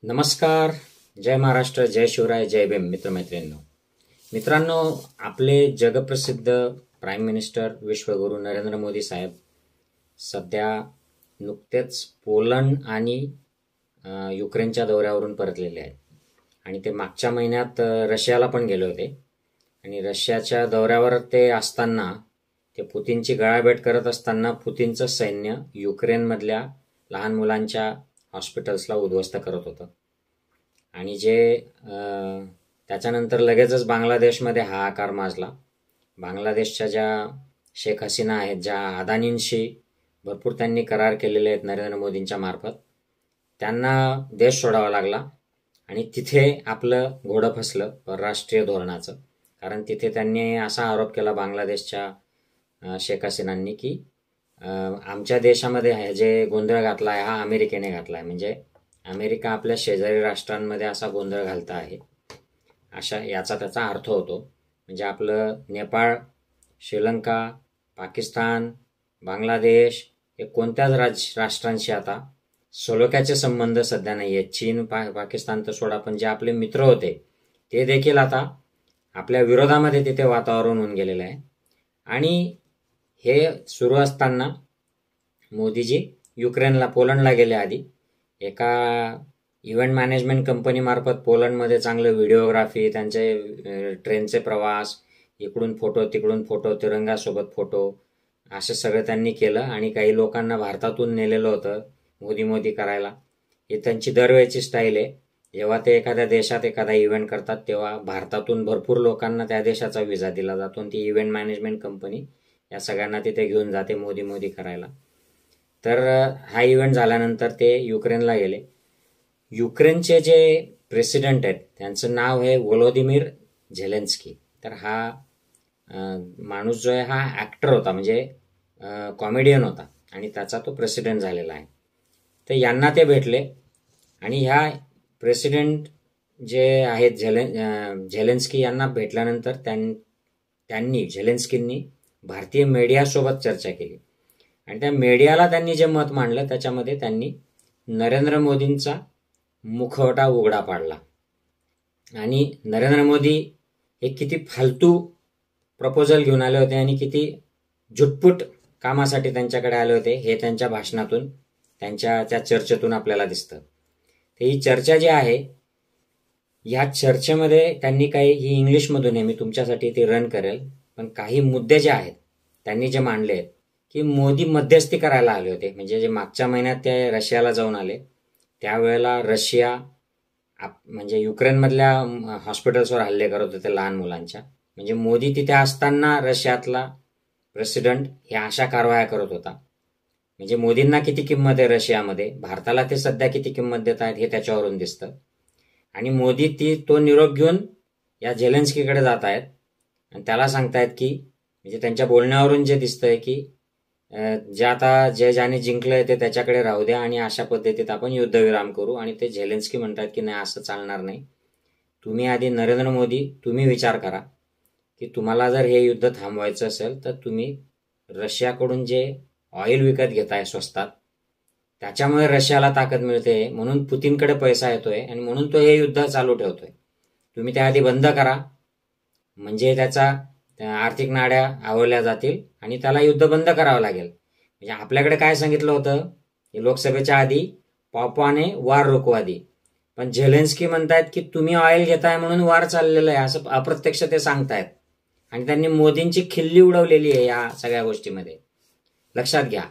नमस्कार. जय महाराष्ट्र, जय शिवराय, जय भीम. मित्रांनो, आपले जगप्रसिद्ध प्राईम मिनिस्टर विश्वगुरू नरेंद्र मोदी साहेब सध्या नुकतेच पोलंड आणि युक्रेनच्या दौऱ्यावरून परतलेले आहेत आणि ते मागच्या महिन्यात रशियाला पण गेले होते. आणि रशियाच्या दौऱ्यावर ते असताना ते पुतीनची गळाभेट करत असताना पुतीनचं सैन्य युक्रेनमधल्या लहान मुलांच्या हॉस्पिटल्सला उद्ध्वस्त करत होतं. आणि त्याच्यानंतर लगेचच बांगलादेशमध्ये हाहाकार माजला. बांगलादेशच्या ज्या शेख हसीना आहेत, ज्या अदानींशी भरपूर त्यांनी करार केलेले आहेत नरेंद्र मोदींच्या मार्फत, त्यांना देश सोडावा लागला. आणि तिथे आपलं घोडं फसलं परराष्ट्रीय धोरणाचं. कारण तिथे त्यांनी असा आरोप केला बांगलादेशच्या शेख हसीनांनी की आमच्या देशामध्ये जे गोंधळ घातला आहे हा अमेरिकेने घातला आहे. म्हणजे अमेरिका आपल्या शेजारी राष्ट्रांमध्ये असा गोंधळ घालता आहे, अशा याचा त्याचा अर्थ होतो. म्हणजे आपलं नेपाळ, श्रीलंका, पाकिस्तान, बांगलादेश हे कोणत्याच राष्ट्रांशी आता सलोख्याचे संबंध सध्या नाही आहेत. चीन, पाकिस्तान तर सोडा, पण जे आपले मित्र होते ते देखील आता आपल्या विरोधामध्ये तिथे वातावरण होऊन गेलेलं आहे. आणि हे सुरू असताना मोदीजी पोलंडला गेले. आधी एका इव्हेंट मॅनेजमेंट कंपनीमार्फत पोलंडमध्ये चांगलं व्हिडिओग्राफी, त्यांचे ट्रेनचे प्रवास, इकडून फोटो तिकडून फोटो, तिरंगासोबत फोटो, असं सगळं त्यांनी केलं. आणि काही लोकांना भारतातून नेलेलं होतं मोदी करायला. ही त्यांची दरवेळची स्टाईल आहे. जेव्हा ते एखाद्या देशात एखादा इव्हेंट करतात तेव्हा भारतातून भरपूर लोकांना त्या देशाचा व्हिसा दिला जातो आणि ती इव्हेंट मॅनेजमेंट कंपनी या सगळ्यांना तिथे घेऊन जाते मोदी करायला. तर हा इव्हेंट झाल्यानंतर ते युक्रेनला गेले. युक्रेनचे जे प्रेसिडेंट आहेत त्यांचं नाव आहे व्लोदिमीर झेलेन्स्की. तर हा माणूस जो आहे हा ॲक्टर होता, म्हणजे कॉमेडियन होता आणि त्याचा तो प्रेसिडेंट झालेला आहे. तर यांना ते भेटले आणि ह्या प्रेसिडेंट जे आहेत झेलेन्स्की यांना भेटल्यानंतर झेलेन्स्कींनी भारतीय मीडियासोबत चर्चा केली. आणि त्या मीडियाला त्यांनी जे मत मांडलं त्याच्यामध्ये त्यांनी नरेंद्र मोदींचा मुखवटा उघडा पाडला. आणि नरेंद्र मोदी हे किती फालतू प्रपोजल घेऊन आले होते आणि किती झुटपुट कामासाठी त्यांच्याकडे आले होते हे त्यांच्या भाषणातून, त्या चर्चेतून आपल्याला दिसतं. तर ही चर्चा जी आहे, या चर्चेमध्ये त्यांनी ही इंग्लिशमधून आहे, मी तुमच्यासाठी ती रन करेल, पण काही मुद्दे जे आहेत त्यांनी जे मांडले आहेत की मोदी मध्यस्थी करायला आले होते. म्हणजे जे मागच्या महिन्यात ते रशियाला जाऊन आले त्यावेळेला रशिया म्हणजे युक्रेनमधल्या हॉस्पिटल्सवर हल्ले करत होते लहान मुलांच्या. म्हणजे मोदी तिथे असताना रशियातला प्रेसिडेंट हे अशा कारवाया करत होता. म्हणजे मोदींना किती किंमत आहे रशियामध्ये, भारताला ते सध्या किती किंमत देत आहेत हे त्याच्यावरून दिसतं. आणि मोदी तो निरोप घेऊन या झेलेन्स्कीकडे जात आहेत आणि त्याला सांगतायत की, म्हणजे त्यांच्या बोलण्यावरून जे दिसतंय की ज्याने जिंकलंय ते त्याच्याकडे राहू द्या आणि अशा पद्धतीत आपण युद्धविराम करू. आणि ते झेलेन्स्की म्हणतात की नाही, असं चालणार नाही. तुम्ही आधी नरेंद्र मोदी तुम्ही विचार करा की तुम्हाला जर हे युद्ध थांबवायचं असेल तर तुम्ही रशियाकडून जे ऑइल विकत घेताय स्वस्तात, त्याच्यामुळे रशियाला ताकद मिळते, म्हणून पुतीनकडे पैसा येतोय आणि म्हणून तो हे युद्ध चालू ठेवतोय. तुम्ही त्याआधी बंद करा, म्हणजे त्याचा आर्थिक नाड्या आवळल्या जातील आणि त्याला युद्ध बंद करावं लागेल. म्हणजे आपल्याकडे काय सांगितलं होतं लोकसभेच्या आधी, पॉपॉने वार रोकवा दी, पण झेलेन्स्की म्हणतायत की तुम्ही ऑइल घेताय म्हणून वार चाललेलं आहे, असं अप्रत्यक्ष ते सांगतायत. आणि त्यांनी मोदींची खिल्ली उडवलेली आहे या सगळ्या गोष्टीमध्ये, लक्षात घ्या.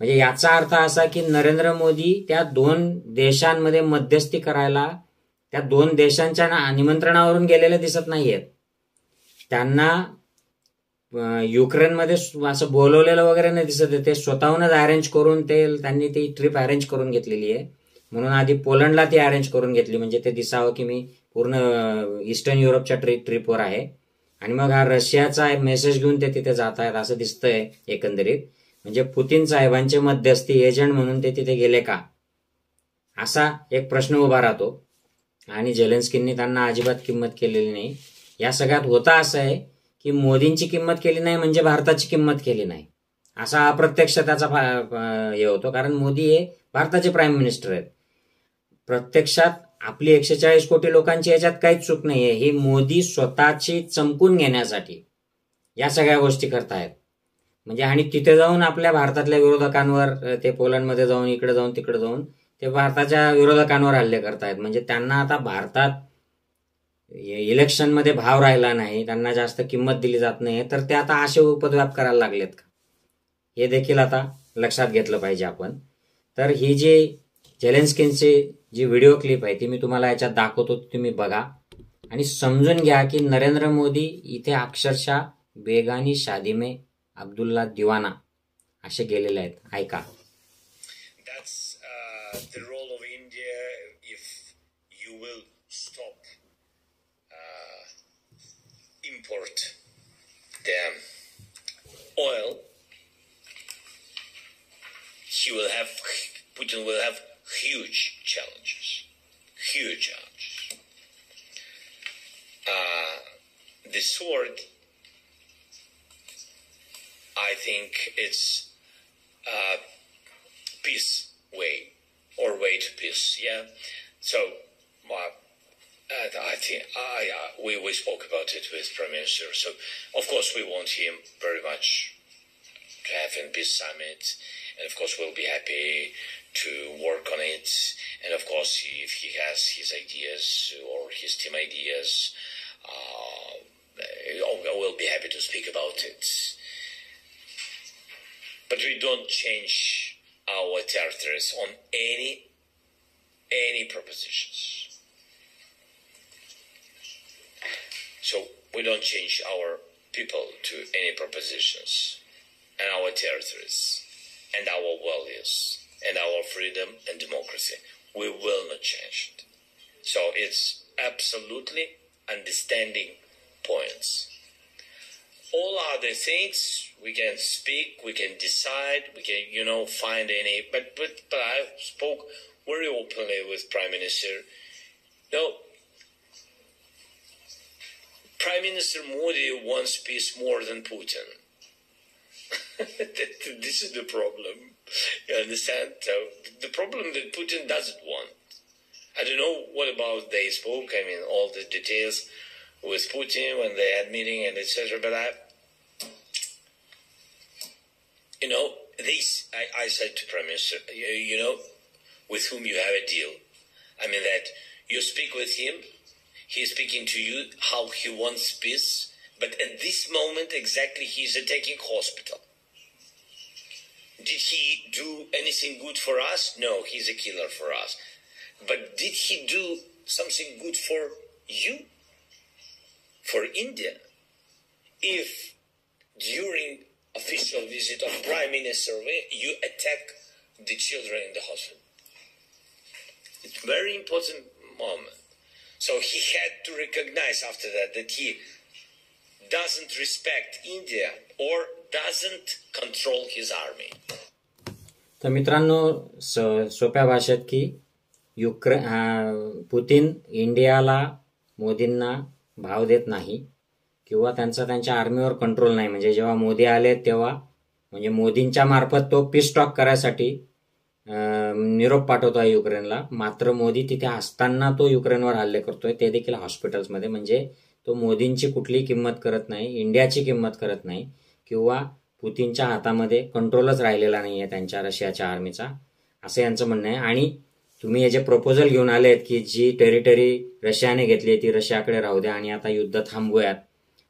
म्हणजे याचा अर्थ असा की नरेंद्र मोदी त्या दोन देशांमध्ये मध्यस्थी करायला त्या दोन देशांच्या निमंत्रणावरून गेलेले दिसत नाहीयेत. त्यांना युक्रेनमध्ये असं बोलवलेलं वगैरे नाही दिसत. ते स्वतःहूनच अरेंज करून त्यांनी ती ट्रिप अरेंज करून घेतलेली आहे. म्हणून आधी पोलंडला ती अरेंज करून घेतली, म्हणजे ते दिसावं की मी पूर्ण ईस्टर्न युरोपच्या ट्रिपवर आहे. आणि मग हा रशियाचा मेसेज घेऊन ते तिथे जात आहेत असं दिसतंय एकंदरीत. म्हणजे पुतीन साहेबांचे मध्यस्थी एजंट म्हणून ते तिथे गेले का, असा एक प्रश्न उभा राहतो. आणि झेलेन्स्कींनी त्यांना अजिबात किंमत केलेली नाही. या सगळ्यात होता असं आहे की मोदींची किंमत केली नाही म्हणजे भारताची किंमत केली नाही, असा अप्रत्यक्ष त्याचा हे होतो. कारण मोदी हे भारताचे प्राईम मिनिस्टर आहेत. प्रत्यक्षात आपली 140 कोटी लोकांची याच्यात काहीच चूक नाहीये. ही मोदी स्वतःची चमकून घेण्यासाठी या सगळ्या गोष्टी करतायत. म्हणजे आणि तिथे जाऊन आपल्या भारतातल्या विरोधकांवर, ते पोलंडमध्ये जाऊन, इकडे जाऊन, तिकडे जाऊन ते भारताच्या विरोधकांवर हल्ले करतायत. म्हणजे त्यांना आता भारतात इलेक्शनमध्ये भाव राहिला नाही, त्यांना जास्त किंमत दिली जात नाही, तर ते आता असे उपद्व्याप करायला लागलेत का, हे देखील आता लक्षात घेतलं पाहिजे आपण. तर ही जी झेलेन्स्कींची जी व्हिडिओ क्लिप आहे ती मी तुम्हाला याच्यात दाखवतो, तुम्ही बघा आणि समजून घ्या की नरेंद्र मोदी इथे अक्षरशः बेगानी शादी में अब्दुल्ला दिवाना असे गेलेले आहेत. ऐका. The role of India if you will stop import the oil, Putin will have huge challenges. The sword, I think it's peace way to peace. Yeah. So I think we spoke about it with Prime Minister. So of course we want him very much to have a peace summit, and of course we'll be happy to work on it. And of course, if he has his ideas or his team ideas, we'll be happy to speak about it. But we don't change our territories on any propositions. So we don't change our people to any propositions, and our territories, and our values, and our freedom and democracy. We will not change it. So it's absolutely understanding points. All other things we can speak, we can decide, we can find any. But I spoke very openly with Prime Minister. No, Prime Minister Modi wants peace more than Putin. This is the problem. You understand? So the problem that Putin doesn't want. I don't know what about they spoke. I mean, all the details with Putin when they had meeting and etc. But I said to Prime Minister, with whom you have a deal. I mean that you speak with him, he's speaking to you how he wants peace, but at this moment exactly he's attacking hospital. Did he do anything good for us? No, he's a killer for us. But did he do something good for you? For India? If during official visit of Prime Minister you attack the children in the hospital. It's a very important moment. So he had to recognize after that he doesn't respect India or doesn't control his army. तर मित्रांनो, सोप्या भाषेत की Putin इंडियाला, मोदींना भाव देत नाही किंवा त्यांच्या आर्मीवर कंट्रोल नाही. म्हणजे जेव्हा मोदी आले तेव्हा म्हणजे मोदींच्या मार्फत तो पीस टॉक करायसाठी निरोप पाठवतोय युक्रेनला. मात्र मोदी तिथे असताना तो युक्रेनवर हल्ले करतोय, ते देखील हॉस्पिटल्समध्ये. म्हणजे तो मोदींची कुठलीही किंमत करत नाही, इंडियाची किंमत करत नाही किंवा पुतीनच्या हातामध्ये कंट्रोलच राहिलेला नाहीये त्यांच्या रशियाच्या आर्मीचा, असं यांचं म्हणणं आहे. आणि तुम्ही हे जे प्रपोजल घेऊन आलेत की जी टेरिटरी रशियाने घेतली ती रशियाकडे राहू द्या आणि आता युद्ध थांबवूयात,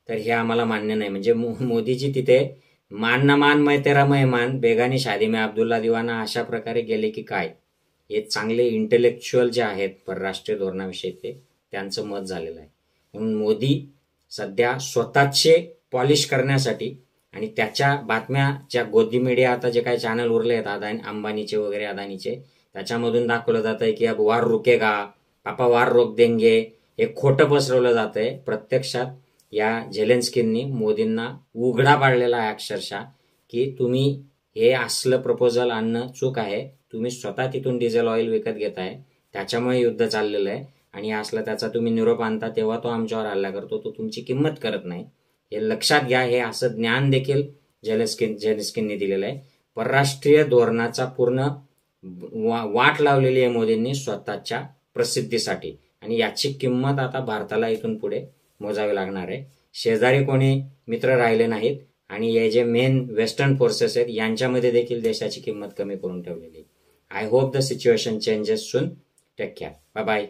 तर हे आम्हाला मान्य नाही. म्हणजे मोदीजी तिथे मान ना मान मै तेरा मेहमान, बेगानी शादी में अब्दुल्ला दिवाना अशा प्रकारे गेले की काय. हे चांगले इंटेलेक्च्युअल जे आहेत परराष्ट्रीय धोरणाविषयी त्यांचं मत झालेलं आहे. म्हणून मोदी सध्या स्वतःचे पॉलिश करण्यासाठी आणि त्याच्या बातम्या ज्या गोदी मीडिया आता जे काही चॅनल उरले आहेत अंबानीचे वगैरे अदानीचे, त्याच्यामधून दाखवलं जात आहे की अब वार रुकेगा, पापा वार रोक देंगे, हे खोटं पसरवलं जात आहे. प्रत्यक्षात या झेलेन्स्कींनी मोदींना उघडा पाडलेला आहे अक्षरशः की तुम्ही हे असलं प्रपोजल आणणं चूक आहे. तुम्ही स्वतः तिथून डिझेल ऑइल विकत घेताय, त्याच्यामुळे युद्ध चाललेलं आहे आणि असलं त्याचा तुम्ही निरोप आणता तेव्हा तो आमच्यावर हल्ला करतो, तो तुमची किंमत करत नाही. हे लक्षात घ्या. हे असं ज्ञान देखील झेलेन्स्कींनी दिलेलं आहे. परराष्ट्रीय धोरणाचा पूर्ण वाट लावलेली आहे मोदींनी स्वतःच्या प्रसिद्धीसाठी, आणि याची किंमत आता भारताला इथून पुढे मोजावी लागणार आहे. शेजारी कोणी मित्र राहिले नाहीत, आणि हे जे मेन वेस्टर्न फोर्सेस आहेत यांच्यामध्ये देखील देशाची किंमत कमी करून ठेवलेली. I hope the situation changes soon. Take care. Bye bye.